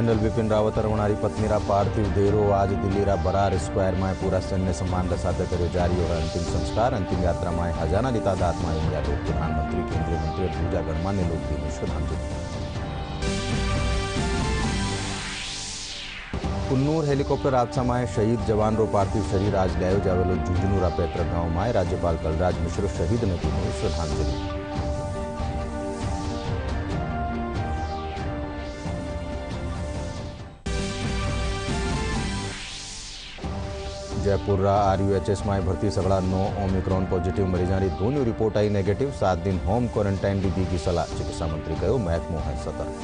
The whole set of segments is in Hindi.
जनरल विपिन रावत अरवणारी पत्नीरा पार्थिव देरो आज दिल्लीरा बरार स्क्वायर में पूरा सैन्य सम्मान साथे कर्यो जारी हो अंतिम संस्कार। अंतिम यात्रा में हजारानी तादाद में इंडिया लोग प्रधानमंत्री केंद्रीय मंत्री और दूजा गणमान्य लोग दी श्रद्धांजलि। कुन्नूर हेलिकॉप्टर हादसा में शहीद जवान रो पार्थिव शरीर आज लायो जावेलो झुंझुनूरा पैतृक गांव में राज्यपाल कलराज मिश्र शहीद ने दी श्रद्धांजलि। जयपुर RUHS में भर्ती सगड़ा 9 ओमिक्रॉन पॉजिटिव मरीजों की दोनों रिपोर्ट आई नेगेटिव। 7 दिन होम क्वारंटाइन भी दी की सलाह। चिकित्सा मंत्री कहो महकमो है सतर्क।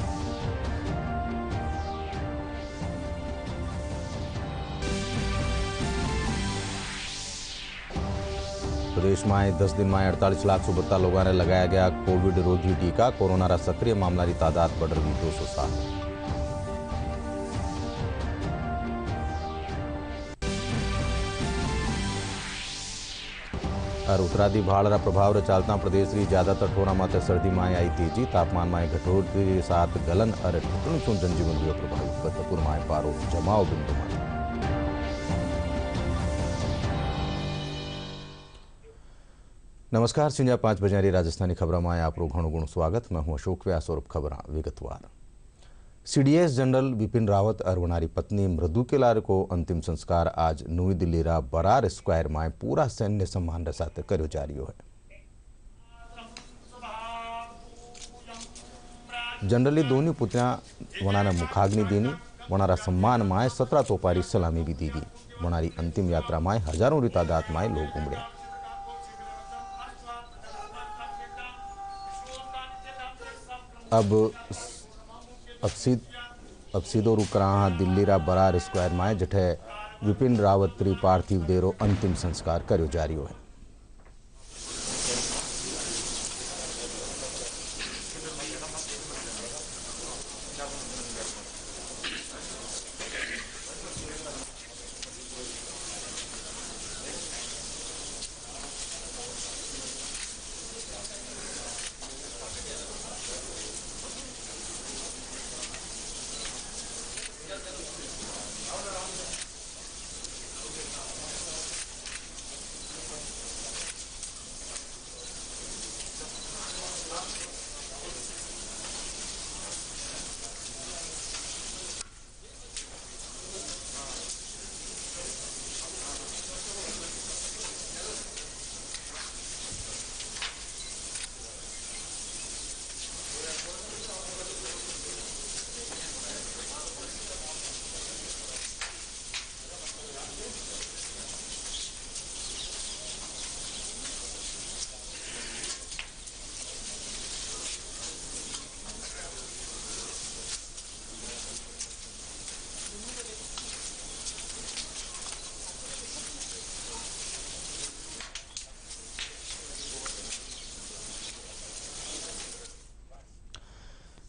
प्रदेश में 10 दिन में 48 लाख से बत्ता लोगों ने लगाया गया कोविड रोधी टीका। कोरोना रा सक्रिय मामला की तादाद बढ़ रही 207। और उत्तरादी भाड़ प्रभाव चलता प्रदेश की ज्यादातर ठोरा माते सर्दी में आई तेजी। तापमान में घटोतरी के साथ गलन और ठिठुण से जनजीवन हुए प्रभावित। फतेहपुर में पारो जमाव बिंदु में। नमस्कार, सिंजा 5 बजे राजस्थानी खबर में आपरो घणो गुण स्वागत। मैं हूं अशोक व्यास और खबर विगतवार। CDS जनरल विपिन रावत अरवणारी पत्नी मृदु केलार को अंतिम संस्कार आज नई दिल्ली रा बरार स्क्वायर में पूरा सैन्य सम्मान साथ कर्यो जा रही है। जनरली दोनों पुत्रियां वणाने मुखाग्नि दीनी। वणारा सम्मान में 17 तोपारी सलामी भी दी गई। वणारी अंतिम यात्रा में हजारों की तादाद में लोग उमड़े। अब सीधो रुक रहा दिल्ली रा बरार स्क्वायर में जठे विपिन रावत री पार्थिव देरो अंतिम संस्कार कर्यो जा रही है।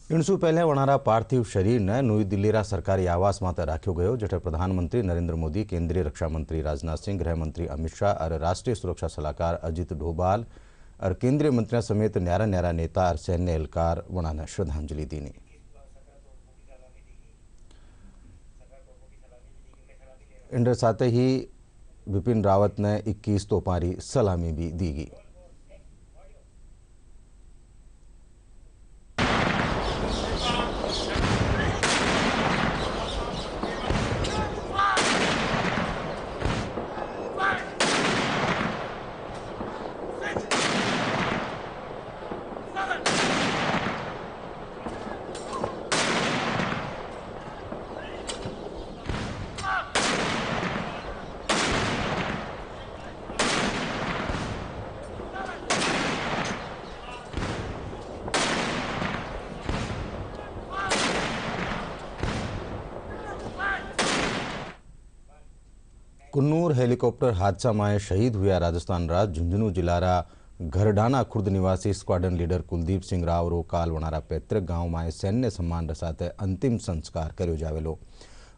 इनसु पहले वणारा पार्थिव शरीर ने नई दिल्ली रा सरकारी आवास माते राख्यो गयो। जठे प्रधानमंत्री नरेंद्र मोदी, केंद्रीय रक्षा मंत्री राजनाथ सिंह, गृह मंत्री अमित शाह और राष्ट्रीय सुरक्षा सलाहकार अजित डोभाल और केंद्रीय मंत्रियों समेत न्यारा न्यारा नेता और सैन्य एहलकार वणाने श्रद्धांजलि दीनी। इंडर साथ ही विपिन रावत ने 21 तोपारी सलामी भी दी गई। कुन्नूर हेलीकॉप्टर हादसा में शहीद हुआ राजस्थान राज झुंझुनू जिला रा घरडाना खुर्द निवासी स्क्वाड्रन लीडर कुलदीप सिंह राव रो काल वणारा पैतृक गांव में सैन्य सम्मान साथ अंतिम संस्कार कर्यो जावेलो।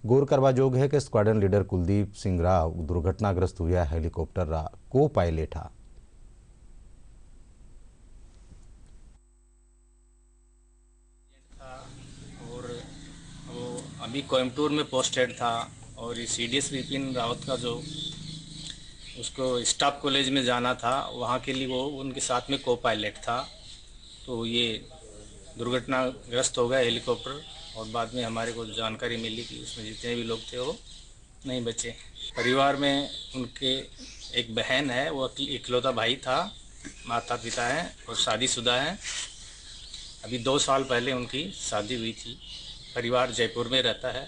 गौर करवा जोग है कि स्क्वाड्रन लीडर कुलदीप सिंह राव दुर्घटनाग्रस्त हुआ हेलीकॉप्टर रा को पायलट था। और वो अभी कोयम्बटूर में पोस्टेड था और ये CDS विपिन रावत का जो उसको स्टाफ कॉलेज में जाना था, वहाँ के लिए वो उनके साथ में को पायलट था। तो ये दुर्घटनाग्रस्त हो गया हेलीकॉप्टर और बाद में हमारे को जानकारी मिली कि उसमें जितने भी लोग थे वो नहीं बचे। परिवार में उनके एक बहन है, वो इकलौता भाई था, माता पिता हैं और शादीशुदा हैं। अभी 2 साल पहले उनकी शादी हुई थी। परिवार जयपुर में रहता है,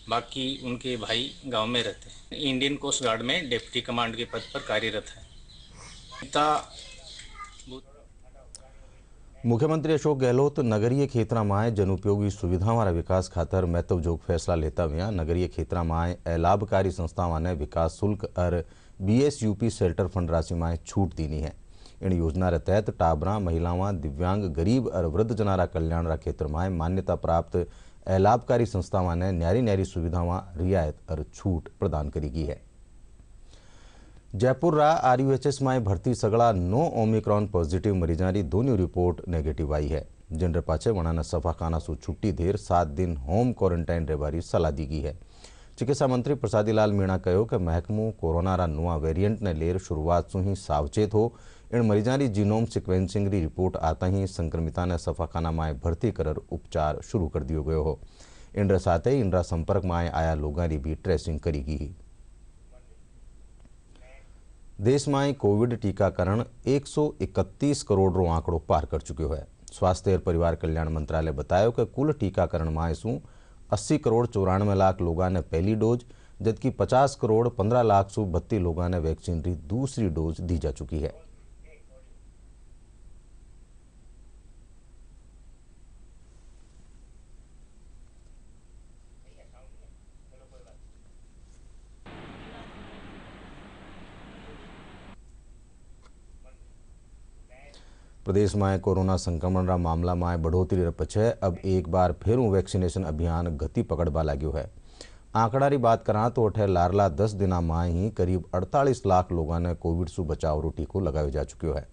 बाकी उनके भाई गांव में रहते हैं। इंडियन कोस्ट गार्ड में डिप्टी कमांड के पद पर कार्यरत है। पिता मुख्यमंत्री अशोक गहलोत नगरीय खेतरा में जनउपयोगी सुविधाओं वाला विकास खातर महत्वजोग फैसला लेता हुआ नगरीय खेतरा में अलाभकारी संस्थाओं ने विकास शुल्क और BSUP शेल्टर फंड राशि में छूट दीनी है। इन योजना के तहत टाबरा, महिलाओं, दिव्यांग, गरीब और वृद्ध जनारा कल्याण रा क्षेत्र में मान्यता प्राप्त अलाभकारी संस्थाओं ने न्यारी न्यारी सुविधाओं, रियायत और छूट प्रदान करी है। जयपुर रा RUHS में भर्ती सगड़ा 9 ओमिक्रॉन पॉजिटिव मरीजा की दोनों रिपोर्ट नेगेटिव आई है, जिनके पाछे वना सफाखाना सु छुट्टी देर 7 दिन होम क्वारंटाइन रहबारी सलाह दी गई है। चिकित्सा मंत्री प्रसादी लाल मीणा कहो कि महकमो कोरोना रा नवा वेरिएंट ने लेर शुरुआत सु ही सावचेत हो। इन मरीजा की जीनोम सिक्वेंसिंग की रिपोर्ट आता ही संक्रमिता ने सफाखाना में भर्ती कर उपचार शुरू कर दियो गयो हो। इन साथ ही इन संपर्क में आया लोगों की भी ट्रेसिंग करी गई। देश में कोविड टीकाकरण 131 करोड़ रो आंकड़ो पार कर चुक्यो है। स्वास्थ्य और परिवार कल्याण मंत्रालय बतायो कि कुल टीकाकरण में सु 80 करोड़ 94 लाख लोगों ने पहली डोज, जबकि 50 करोड़ 15 लाख सु 32 लोगों ने वैक्सीन की दूसरी डोज दी जा चुकी है। प्रदेश में कोरोना संक्रमण रा मामला में बढ़ोतरी रे पछे अब एक बार फिर वैक्सीनेशन अभियान गति पकड़वा लाग्यो है। आंकड़ा की बात करा तो अठे लारला 10 दिना में ही करीब 48 लाख लोगों ने कोविड सु बचाव रो टीको लगायो जा चुक्यो है।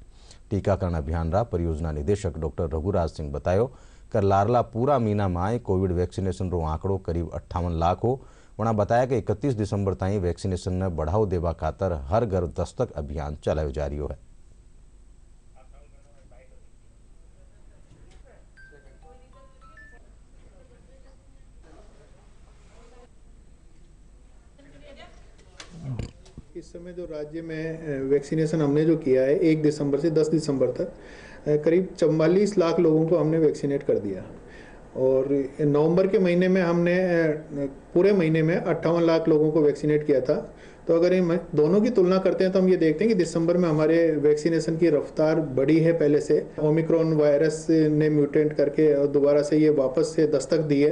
टीकाकरण अभियान रा परियोजना निदेशक डॉक्टर रघुराज सिंह बतायो कि लारला पूरा महीना में कोविड वैक्सीनेशन रो आंकड़ो करीब 58 लाख हो। वना बताया कि 31 दिसंबर ताई वैक्सीनेशन ने बढ़ाव देवा खातर हर घर दस्तक अभियान चलायो जा रही है। इस समय जो राज्य में वैक्सीनेशन हमने जो किया है 1 दिसंबर से 10 दिसंबर तक करीब 44 लाख लोगों को हमने वैक्सीनेट कर दिया और नवंबर के महीने में हमने पूरे महीने में 58 लाख लोगों को वैक्सीनेट किया था। तो अगर इन दोनों की तुलना करते हैं तो हम ये देखते हैं कि दिसंबर में हमारे वैक्सीनेशन की रफ्तार बढ़ी है। पहले से ओमिक्रॉन वायरस ने म्यूटेंट करके और दोबारा से ये वापस से दस्तक दी है,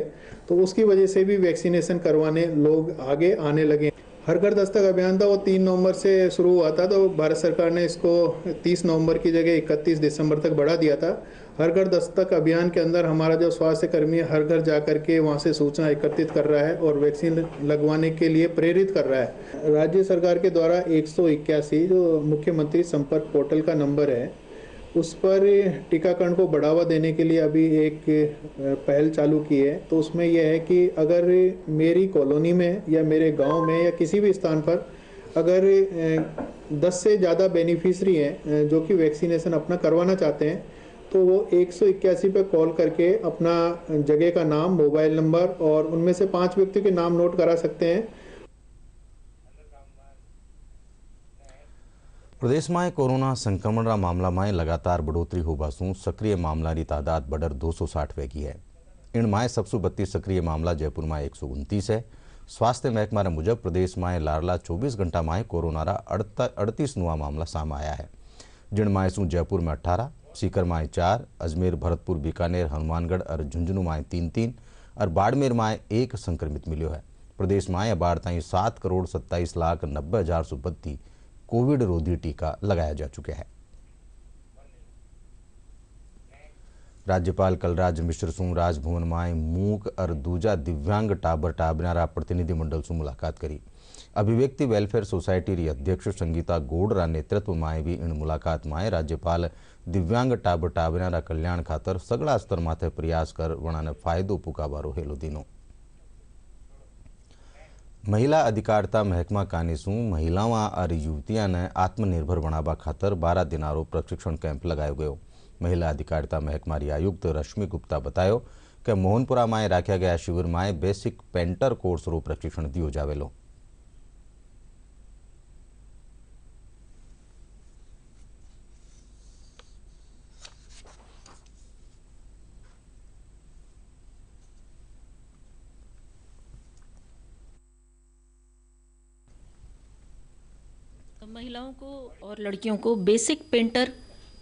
तो उसकी वजह से भी वैक्सीनेशन करवाने लोग आगे आने लगे। हर घर दस्तक अभियान था वो 3 नवंबर से शुरू हुआ था, तो भारत सरकार ने इसको 30 नवंबर की जगह 31 दिसंबर तक बढ़ा दिया था। हर घर दस्तक अभियान के अंदर हमारा जो स्वास्थ्य कर्मी है हर घर जा कर के वहाँ से सूचना एकत्रित कर रहा है और वैक्सीन लगवाने के लिए प्रेरित कर रहा है। राज्य सरकार के द्वारा 181 जो मुख्यमंत्री संपर्क पोर्टल का नंबर है उस पर टीकाकरण को बढ़ावा देने के लिए अभी एक पहल चालू की है। तो उसमें यह है कि अगर मेरी कॉलोनी में या मेरे गांव में या किसी भी स्थान पर अगर 10 से ज़्यादा बेनिफिशरी हैं जो कि वैक्सीनेशन अपना करवाना चाहते हैं तो वो 181 पे कॉल करके अपना जगह का नाम, मोबाइल नंबर और उनमें से 5 व्यक्तियों के नाम नोट करा सकते हैं। प्रदेश में कोरोना संक्रमण रा मामला में लगातार बढ़ोतरी होगा सु सक्रिय मामला की तादाद बढ़र 260 वेगी है। इन में 732 सक्रिय मामला जयपुर में 129 है। स्वास्थ्य महकमा रे मुजब प्रदेश में लारला 24 घंटा में कोरोना रा 38 नुआ मामला सामने आया है, जिन में सु जयपुर में 18, सीकर में 4, अजमेर, भरतपुर, बीकानेर, हनुमानगढ़ और झुंझुनू में 3-3 और बाड़मेर में 1 संक्रमित मिलो है। प्रदेश में अब बाढ़ ताई 7 करोड़ 27 लाख 90 हजार सु 32 कोविड रोधी टीका लगाया जा चुका है। राज्यपाल कलराज मिश्र सु राजभवन में मूक और दूजा दिव्यांग टाबर टाबरा प्रतिनिधिमंडल से मुलाकात करी। अभिव्यक्ति वेलफेयर सोसाइटी री अध्यक्ष संगीता गोड़ नेतृत्व में भी इन मुलाकात में राज्यपाल दिव्यांग टाबर टाबरा कल्याण खातर सगड़ा स्तर माथे प्रयास कर वना ने फायदो पुकाबारो हेलो दीनो। महिला अधिकारिता महकमा कानीसू महिलाओं और युवतियां ने आत्मनिर्भर बनावा खातर 12 दिनारो प्रशिक्षण कैंप लगायो गयो। महिला अधिकारिता महकमा आयुक्त रश्मि गुप्ता बतायो कि मोहनपुरा में राख्या गया शिविर में बेसिक पेंटर कोर्स रो प्रशिक्षण दियो जावेलो। महिलाओं को और लड़कियों को बेसिक पेंटर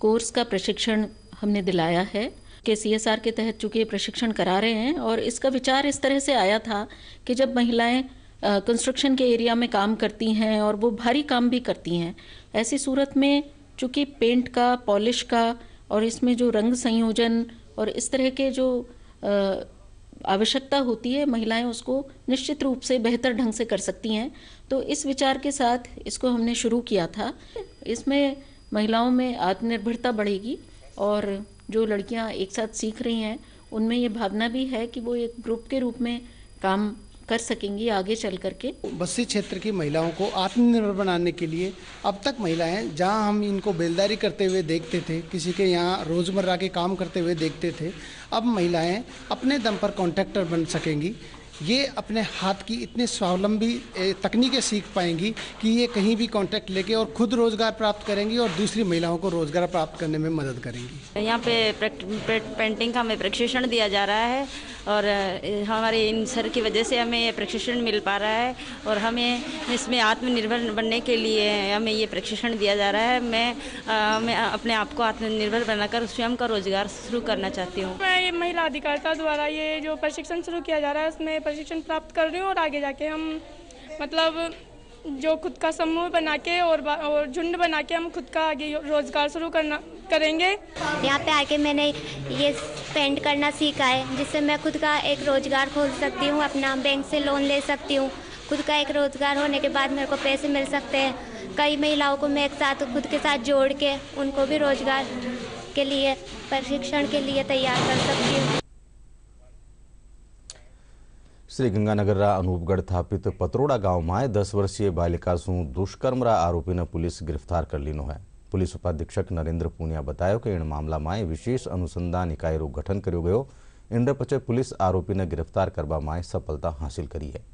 कोर्स का प्रशिक्षण हमने दिलाया है कि CSR के तहत चूँकि ये प्रशिक्षण करा रहे हैं। और इसका विचार इस तरह से आया था कि जब महिलाएं कंस्ट्रक्शन के एरिया में काम करती हैं और वो भारी काम भी करती हैं, ऐसी सूरत में चूँकि पेंट का, पॉलिश का और इसमें जो रंग संयोजन और इस तरह के जो आवश्यकता होती है, महिलाएं उसको निश्चित रूप से बेहतर ढंग से कर सकती हैं। तो इस विचार के साथ इसको हमने शुरू किया था। इसमें महिलाओं में आत्मनिर्भरता बढ़ेगी और जो लड़कियां एक साथ सीख रही हैं उनमें ये भावना भी है कि वो एक ग्रुप के रूप में काम कर सकेंगी आगे चल करके। बस्ती क्षेत्र की महिलाओं को आत्मनिर्भर बनाने के लिए अब तक महिलाएं, जहां हम इनको बेलदारी करते हुए देखते थे, किसी के यहाँ रोज़मर्रा के काम करते हुए देखते थे, अब महिलाएं अपने दम पर कॉन्ट्रैक्टर बन सकेंगी। ये अपने हाथ की इतनी स्वावलंबी तकनीकें सीख पाएंगी कि ये कहीं भी कॉन्ट्रैक्ट लेके और खुद रोज़गार प्राप्त करेंगी और दूसरी महिलाओं को रोज़गार प्राप्त करने में मदद करेंगी। यहाँ पे पेंटिंग का हमें प्रशिक्षण दिया जा रहा है और हमारे इन सर की वजह से हमें ये प्रशिक्षण मिल पा रहा है और हमें इसमें आत्मनिर्भर बनने के लिए हमें ये प्रशिक्षण दिया जा रहा है। मैं अपने आप को आत्मनिर्भर बनाकर स्वयं का रोजगार शुरू करना चाहती हूँ। मैं ये महिला अधिकारिता द्वारा ये जो प्रशिक्षण शुरू किया जा रहा है उसमें प्रशिक्षण प्राप्त कर रही हूँ और आगे जाके हम मतलब जो खुद का समूह बना के और झुंड बना के हम खुद का आगे रोजगार शुरू करेंगे। यहाँ पे आके मैंने ये पेंट करना सीखा है, जिससे मैं खुद का एक रोजगार खोल सकती हूँ, अपना बैंक से लोन ले सकती हूँ। खुद का एक रोजगार होने के बाद मेरे को पैसे मिल सकते हैं। कई महिलाओं को मैं एक साथ खुद के साथ जोड़ के उनको भी रोजगार के लिए, प्रशिक्षण के लिए तैयार कर सकती हूँ। श्रीगंगानगर अनूपगढ़ स्थापित पत्रोड़ा गांव में 10 वर्षीय बालिका सु दुष्कर्म आरोपी ने पुलिस गिरफ्तार कर लीनो है। पुलिस उपाधीक्षक नरेंद्र पूनिया बताया कि इन मामला में विशेष अनुसंधान इकाई रो गठन करो गयो। इन पछे पुलिस आरोपी ने गिरफ्तार करवा में सफलता हासिल करी है।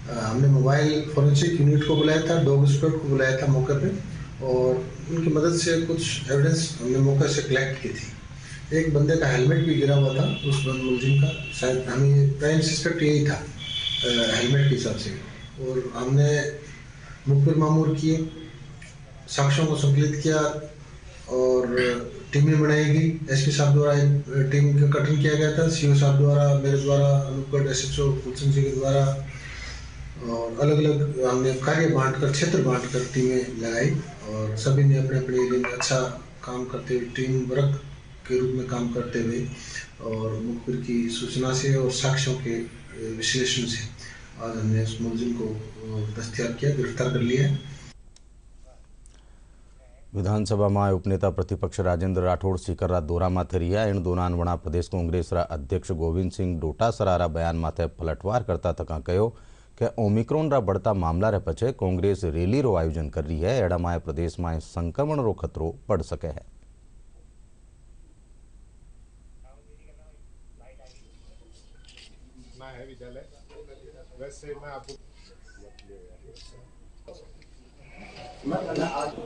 हमने मोबाइल फोरेंसिक यूनिट को बुलाया था, डॉग स्क्वाड को बुलाया था मौके पे और उनकी मदद से कुछ एविडेंस हमने मौके से कलेक्ट की थी। एक बंदे का हेलमेट भी गिरा हुआ था उस मुलजिम का, शायद हमें प्राइम सस्पेक्ट यही था हेलमेट के हिसाब से। और हमने मुखबिर मामूर किए, साक्ष्यों को संकलित किया और टीमें बनाई गई। एसपी साहब द्वारा एक टीम का गठन किया गया था, सीओ साहब द्वारा, मेरे द्वारा, अनूपगढ़ SHO कुलचंद जी के द्वारा, और अलग अलग हमने कार्य बांटकर, क्षेत्र बांटकर टीमें लगाई और सभी ने अपने अपने एरिया में अच्छा काम करते हुए, टीम वर्क के रूप में काम करते हुए और मुखबिर की सूचना से और साक्ष्यों के विश्लेषण से आज हमने उस मुलजिम को दस्तयाब किया, गिरफ्तार कर लिया। विधानसभा में उपनेता प्रतिपक्ष राजेंद्र राठौड़ सीकर दौरा माथे रिया। इन दौरान वणा प्रदेश कांग्रेस अध्यक्ष गोविंद सिंह डोटासरा बयान माथे पलटवार करता तका कहो कि ओमिक्रॉन रा बढ़ता मामला रे पछे कांग्रेस रैली रो आयोजन कर रही है। एड़ा में प्रदेश में संक्रमण रो खतरो बढ़ सके है।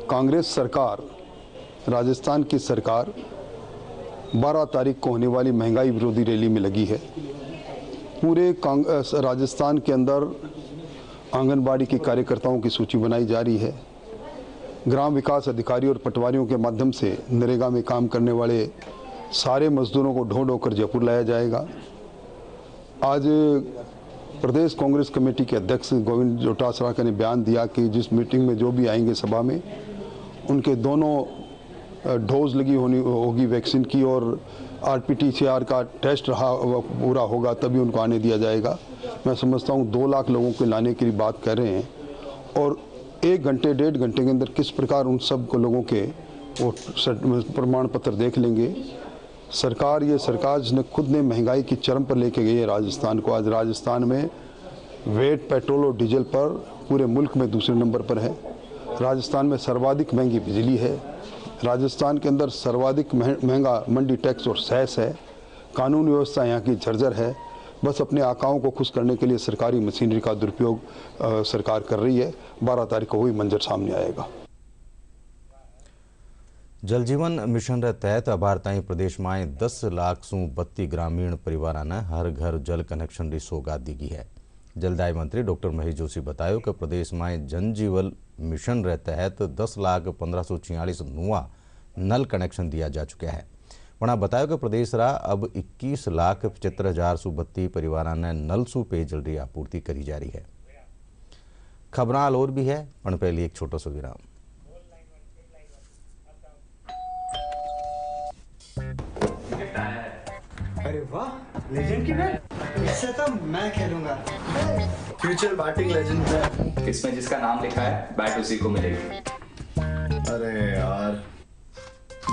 कांग्रेस सरकार, राजस्थान की सरकार 12 तारीख को होने वाली महंगाई विरोधी रैली में लगी है। पूरे राजस्थान के अंदर आंगनबाड़ी के कार्यकर्ताओं की सूची बनाई जा रही है। ग्राम विकास अधिकारी और पटवारियों के माध्यम से नरेगा में काम करने वाले सारे मजदूरों को ढो ढो कर जयपुर लाया जाएगा। आज प्रदेश कांग्रेस कमेटी के अध्यक्ष गोविंद डोटासरा ने बयान दिया कि जिस मीटिंग में जो भी आएंगे सभा में, उनके दोनों डोज लगी होगी वैक्सीन की और RT-PCR का टेस्ट पूरा होगा तभी उनको आने दिया जाएगा। मैं समझता हूँ 2 लाख लोगों को लाने की बात कर रहे हैं और 1 घंटे 1.5 घंटे के अंदर किस प्रकार उन सब को लोगों के वो प्रमाण पत्र देख लेंगे। सरकार जिसने खुद ने महंगाई की चरम पर लेके गई है राजस्थान को। आज राजस्थान में वेट पेट्रोल और डीजल पर पूरे मुल्क में दूसरे नंबर पर है। राजस्थान में सर्वाधिक महंगी बिजली है। राजस्थान के अंदर सर्वाधिक महंगा मंडी टैक्स और सेस है। कानून व्यवस्था यहाँ की जर्जर है। बस अपने आकाओं को खुश करने के लिए सरकारी मशीनरी का दुरुपयोग सरकार कर रही है। 12 तारीख को वही मंजर सामने आएगा। जल जीवन मिशन रे तहत अबार ताईं प्रदेश में 10 लाख सु 32 ग्रामीण परिवार ने हर घर जल कनेक्शन की सौगात दी गई है। जलदाय मंत्री डॉक्टर महेश जोशी बताया कि प्रदेश में जन जीवन मिशन रे तहत 10,15,46 नुआ नल कनेक्शन दिया जा चुका है। उन्होंने बताया कि प्रदेश रा अब 21,75,32 परिवार ने नल सु पेयजल की आपूर्ति करी जा रही है। खबर और भी है, पर पहले एक छोटा सा विराम। अरे वाह, लेजेंड की बैट, इससे तो मैं खेलूंगा। फ्यूचर बैटिंग लेजेंड है। इसमें जिसका नाम लिखा है बैट उसी को मिलेगी। अरे यार,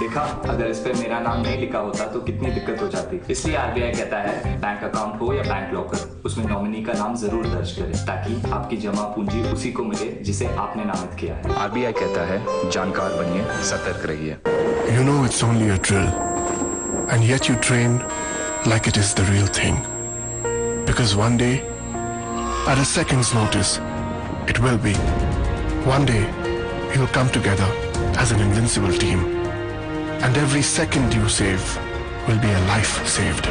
देखा, अगर इस पे मेरा नाम नहीं लिखा होता तो कितनी दिक्कत हो जाती। इसलिए आरबीआई कहता है बैंक अकाउंट हो या बैंक लॉकर, उसमें नॉमिनी का नाम जरूर दर्ज करें ताकि आपकी जमा पूंजी उसी को मिले जिसे आपने नामित किया है। आरबीआई कहता है जानकार बनिए, सतर्क रहिए। You know it's only a drill, and yet you train like it is the real thing. Because one day, at a second's notice, it will be. One day, you'll come together as an invincible team. And every second you save will be a life saved.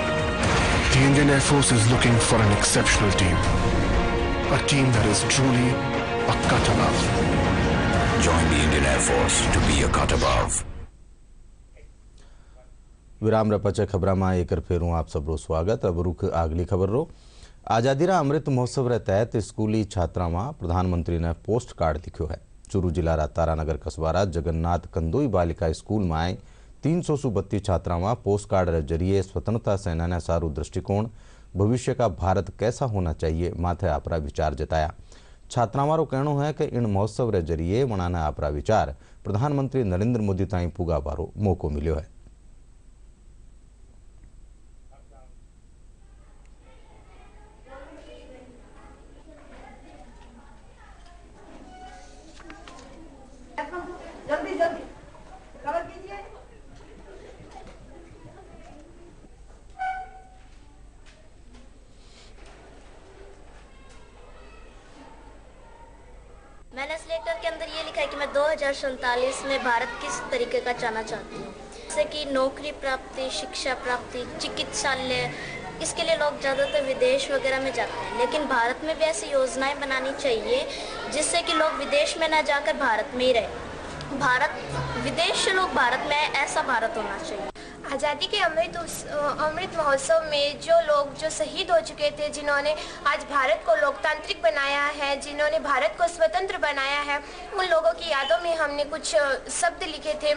The Indian Air Force is looking for an exceptional team. A team that is truly a cut above. Join the Indian Air Force to be a cut above. विराम रे पचे खबर में एक फेरू आप सबरो स्वागत। अब रुख आगली खबर रो। आजादी रा अमृत महोत्सव रे तहत स्कूली छात्रा में प्रधानमंत्री ने पोस्ट कार्ड लिखो है। चूरू जिला रा तारानगर कस्बा जगन्नाथ कंदोई बालिका स्कूल में 332 छात्रा में पोस्ट कार्ड रे जरिए स्वतंत्रता सेनानी सारू दृष्टिकोण, भविष्य का भारत कैसा होना चाहिए माथे आपरा विचार जताया। छात्राओं कहना है कि इन महोत्सव रे जरिए मनाना आपरा विचार प्रधानमंत्री नरेंद्र मोदी ताई पुगावारो मौको मिलो है। मैंने इस लेटर के अंदर ये लिखा है कि मैं 2047 में भारत किस तरीके का जाना चाहती हूँ, जैसे कि नौकरी प्राप्ति, शिक्षा प्राप्ति, चिकित्सालय। इसके लिए लोग ज़्यादातर विदेश वगैरह में जाते हैं, लेकिन भारत में भी ऐसी योजनाएं बनानी चाहिए जिससे कि लोग विदेश में ना जाकर भारत में ही रहे। विदेश से लोग भारत में, ऐसा भारत होना चाहिए। आज़ादी के अमृत महोत्सव में जो लोग जो शहीद हो चुके थे, जिन्होंने आज भारत को लोकतांत्रिक बनाया है, जिन्होंने भारत को स्वतंत्र बनाया है, उन लोगों की यादों में हमने कुछ शब्द लिखे थे।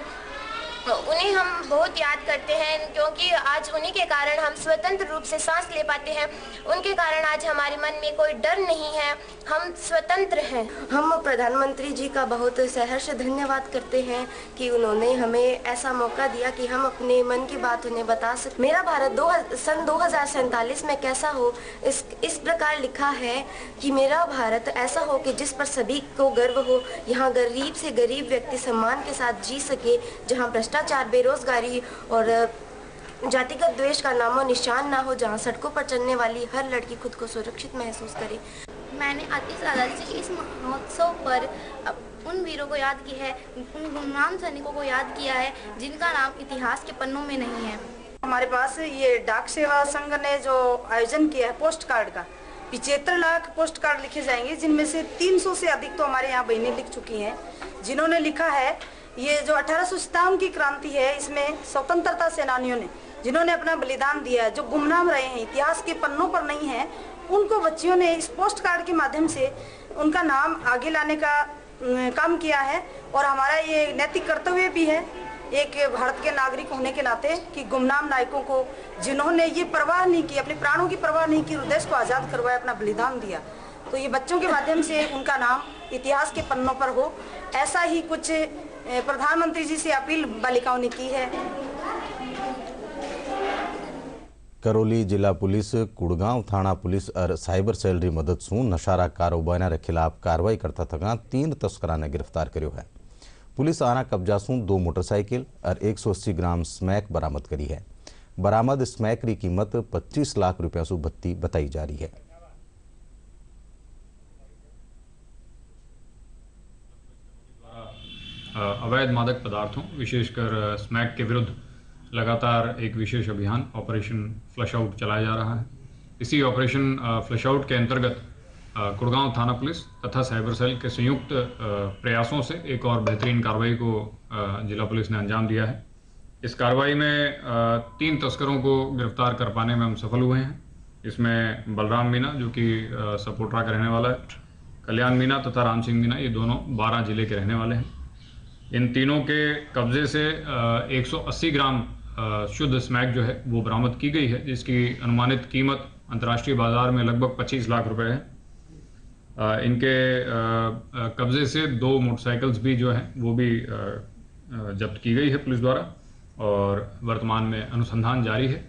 उन्हें हम बहुत याद करते हैं क्योंकि आज उन्हीं के कारण हम स्वतंत्र रूप से सांस ले पाते हैं। उनके कारण आज हमारे मन में कोई डर नहीं है, हम स्वतंत्र हैं। हम प्रधानमंत्री जी का बहुत सहर्ष धन्यवाद करते हैं कि उन्होंने हमें ऐसा मौका दिया कि हम अपने मन की बात उन्हें बता सकें। मेरा भारत सन 2047 में कैसा हो, इस प्रकार लिखा है कि मेरा भारत ऐसा हो कि जिस पर सभी को गर्व हो, यहाँ गरीब से गरीब व्यक्ति सम्मान के साथ जी सके, जहाँ भ्रष्टाचार, बेरोजगारी और जातिगत द्वेष का नामो निशान ना हो, जहाँ सड़कों पर चलने वाली हर लड़की खुद को सुरक्षित महसूस करे। मैंने इस आज़ादी से इस महोत्सव पर उन वीरों को याद किया है, उन गुमनाम सैनिकों को याद किया है जिनका नाम इतिहास के पन्नों में नहीं है। हमारे पास ये डाक सेवा संघ ने जो आयोजन किया है पोस्ट कार्ड का, 75 लाख पोस्ट कार्ड लिखे जाएंगे, जिनमें से 300 से अधिक तो हमारे यहाँ बहनें लिख चुकी हैं, जिन्होंने लिखा है ये जो 1857 की क्रांति है, इसमें स्वतंत्रता सेनानियों ने जिन्होंने अपना बलिदान दिया है, जो गुमनाम रहे हैं, इतिहास के पन्नों पर नहीं है, उनको बच्चियों ने इस पोस्ट कार्ड के माध्यम से उनका नाम आगे लाने का काम किया है। और हमारा ये नैतिक कर्तव्य भी है एक भारत के नागरिक होने के नाते कि गुमनाम नायकों को, जिन्होंने ये परवाह नहीं की, अपने प्राणों की परवाह नहीं की, देश को आज़ाद करवाया, अपना बलिदान दिया, तो ये बच्चों के माध्यम से उनका नाम इतिहास के पन्नों पर हो। ऐसा ही कुछ प्रधानमंत्री जी से अपील बालिकाओं ने की है। करौली जिला पुलिस, कुड़गांव थाना पुलिस और साइबर सेल री मदद से नशारा कारोबार खिलाफ कार्रवाई करता थका 3 तस्करा ने गिरफ्तार कर्यो है। पुलिस आना कब्जा से 2 मोटरसाइकिल और 180 ग्राम स्मैक बरामद करी है। बरामद स्मैक की कीमत 25 लाख रुपया से बताई जा रही है। अवैध मादक पदार्थों विशेषकर स्मैक के विरुद्ध लगातार एक विशेष अभियान ऑपरेशन फ्लश आउट चलाया जा रहा है। इसी ऑपरेशन फ्लश आउट के अंतर्गत कुड़गांव थाना पुलिस तथा साइबर सेल के संयुक्त प्रयासों से एक और बेहतरीन कार्रवाई को जिला पुलिस ने अंजाम दिया है। इस कार्रवाई में 3 तस्करों को गिरफ्तार कर पाने में हम सफल हुए हैं। इसमें बलराम मीना जो कि सपोटरा का रहने वाला है, कल्याण मीना तथा राम सिंह मीना, ये दोनों 12 जिले के रहने वाले हैं। इन तीनों के कब्जे से 180 ग्राम शुद्ध स्मैक जो है वो बरामद की गई है, जिसकी अनुमानित कीमत अंतर्राष्ट्रीय बाजार में लगभग 25 लाख रुपए है। इनके कब्जे से 2 मोटरसाइकिल्स भी जो है वो भी जब्त की गई है पुलिस द्वारा और वर्तमान में अनुसंधान जारी है।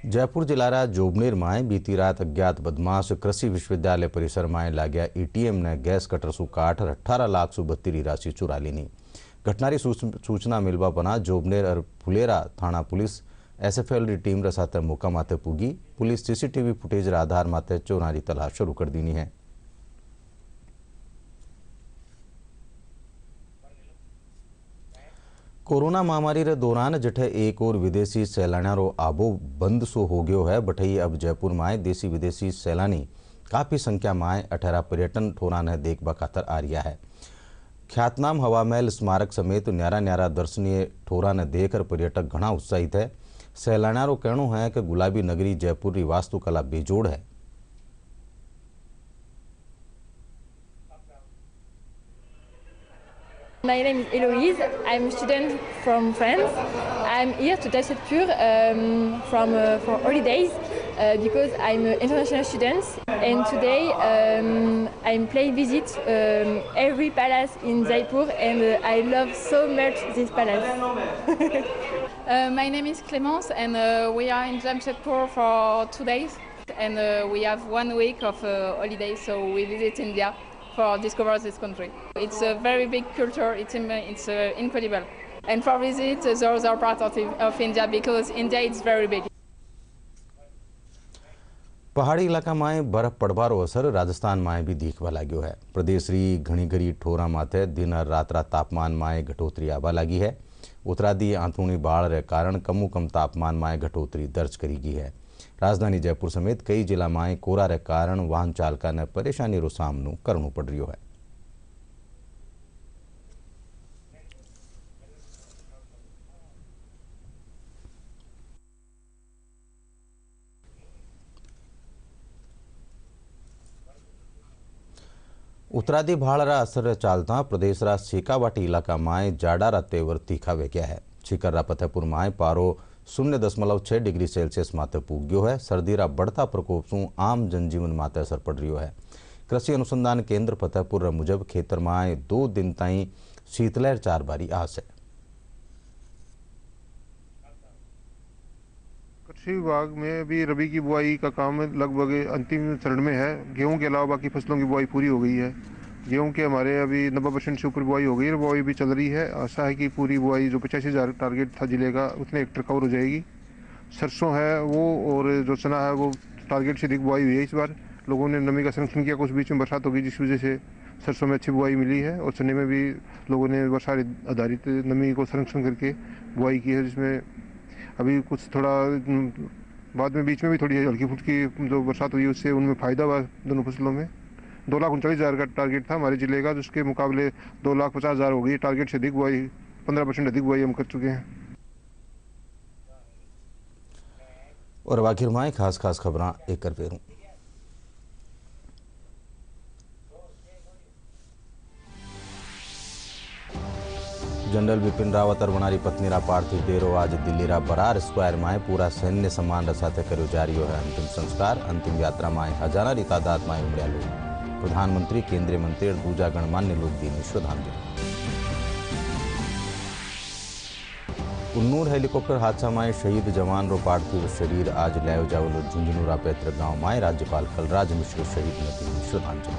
जयपुर जिलारा जोबनेर में बीती रात अज्ञात बदमाश कृषि विश्वविद्यालय परिसर में लाग्या एटीएम ने गैस कटर सु काठ 18 लाख सु 32 राशि चुरा लीनी। घटनारी सूचना मिलवा पना जोबनेर और फुलेरा थाना पुलिस एसएफएल री टीम साथ मौका माते पुगी। पुलिस सीसीटीवी फुटेज आधार माते चोरारी तलाश शुरू कर दीनी है। कोरोना महामारी रे दौरान जठे एक और विदेशी सैलानियों आबो बंद सो हो गयो है, बठई अब जयपुर में देशी विदेशी सैलानी काफ़ी संख्या में 18 पर्यटन ठोरा ने देखबा खातर आ रहा है। ख्यातनाम हवा महल स्मारक समेत न्यारा न्यारा दर्शनीय ठोरा ने देखकर पर्यटक घना उत्साहित है। सैलानियों कहना है कि गुलाबी नगरी जयपुर की वास्तुकला बेजोड़ है। My name is Eloise. I'm a student from France. I'm here to Jaipur for holidays because I'm an international student. And today I'm playing visit every palace in Jaipur, and I love so much this palace. My name is Clémence, and we are in Jamshedpur for 2 days, and we have 1 week of holiday, so we visit India for discover this country. It's a very big culture. It's incredible. And for visit, those are part of India because India is very big. पहाड़ी इलाका में बर्फ पड़वारो असर राजस्थान में भी दिखवा लाग्यो है। प्रदेश री घणी घड़ी ठोरा माथे दिन और रात तापमान में घटोतरी आवा लगी है। उत्तरादी आंतरूणी बाढ़ रे कारण कमो कम तापमान में घटोतरी दर्ज करी गई है। राजधानी जयपुर समेत कई जिला में कोरा रे कारण वाहन चालका ने परेशानी रो सामनो करनो पड़ रही है। उत्तरादी भाड़रा असर चालता प्रदेश रा शेखावाटी इलाका में जाड़ा तेवर तीखा वे गया है। छिकर्रा फतेहपुर में पारो 0.6 डिग्री सेल्सियस माते पूग गयो है। सर्दी रा बढ़ता प्रकोप से आम जनजीवन माते असर पड़ रही है। कृषि अनुसंधान केंद्र फतेहपुर मुजब खेतर में 2 दिन ताई शीतलहर 4 बारी आस है। कृषि विभाग में अभी रबी की बुआई का काम लगभग अंतिम चरण में है। गेहूं के अलावा बाकी फसलों की बुआई पूरी हो गई है। गेहूं के हमारे अभी 90% से ऊपर बुआई हो गई है। बुआई भी चल रही है। आशा है कि पूरी बुआई जो 85,000 टारगेट था जिले का उतने हेक्टर कवर हो जाएगी। सरसों है वो और जो चना है वो टारगेट से अधिक बुआई हुई है। इस बार लोगों ने नमी का संरक्षण किया। कुछ बीच में बरसात हो गई जिस वजह से सरसों में अच्छी बुआई मिली है और चने में भी लोगों ने वर्षा आधारित नमी को संरक्षण करके बुआई की है, जिसमें अभी कुछ थोड़ा बाद में बीच में भी थोड़ी हल्की फुल्की जो बरसात हुई उससे उनमें फ़ायदा हुआ। दोनों फसलों में 2,39,000 का टारगेट था हमारे जिले का, जिसके मुकाबले 2,50,000 हो गई। टारगेट से अधिक बुआई 15% अधिक बुआई हम कर चुके हैं। और आखिर में खास खबरां एक कर पेरूं। जनरल बिपिन रावत और वनारी पत्नी रा पार्थिव देरो आज दिल्ली रा बरार स्क्वायर में पूरा सैन्य सम्मान साथ करो जारी है अंतिम संस्कार। अंतिम यात्रा में हजारा री तादाद में उमड़िया लोग। प्रधानमंत्री, केंद्रीय मंत्री और दूजा गणमान्य लोग दी श्रद्धांजलि। कुन्नूर हेलिकॉप्टर हादसा में शहीद जवान रो पार्थिव शरीर आज लायो जावेलो झुंझुनूरा पैतृक गांव में राज्यपाल कलराज मिश्र शहीद ने दी श्रद्धांजलि।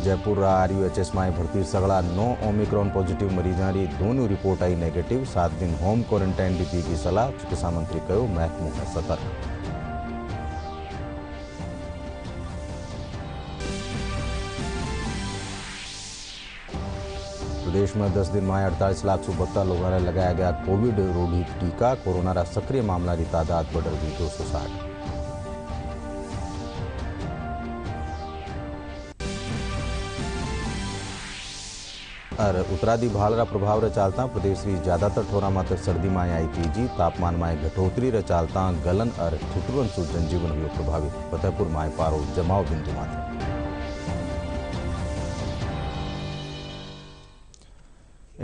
जयपुर RUHS में भर्ती सगड़ा 9 ओमिक्रॉन पॉजिटिव मरीजा री दोनों रिपोर्ट आई नेगेटिव। 7 दिन होम क्वारंटाइन दी की सलाह। चिकित्सा मंत्री कहो महकमो है सतर्क। प्रदेश में 10 दिन में 48 लाख 72 लोगों ने लगाया गया कोविड रोधी टीका। कोरोना रा सक्रिय मामला की तादाद बढ़ गई 260। और उत्तरादी भाल रा प्रभाव रे चालता प्रदेश की ज्यादातर ठोरा मात्र सर्दी में आई तेजी। तापमान में घटोतरी रे चालता गलन और ठिठुरन से जनजीवन हुए प्रभावित। फतेहपुर में पारो जमाव बिंदु मात्र।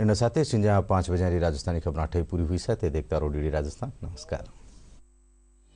इन साथे संजा 5 बजे राजस्थानी खबर 8 पूरी हुई से देखता रहो DD राजस्थान। नमस्कार।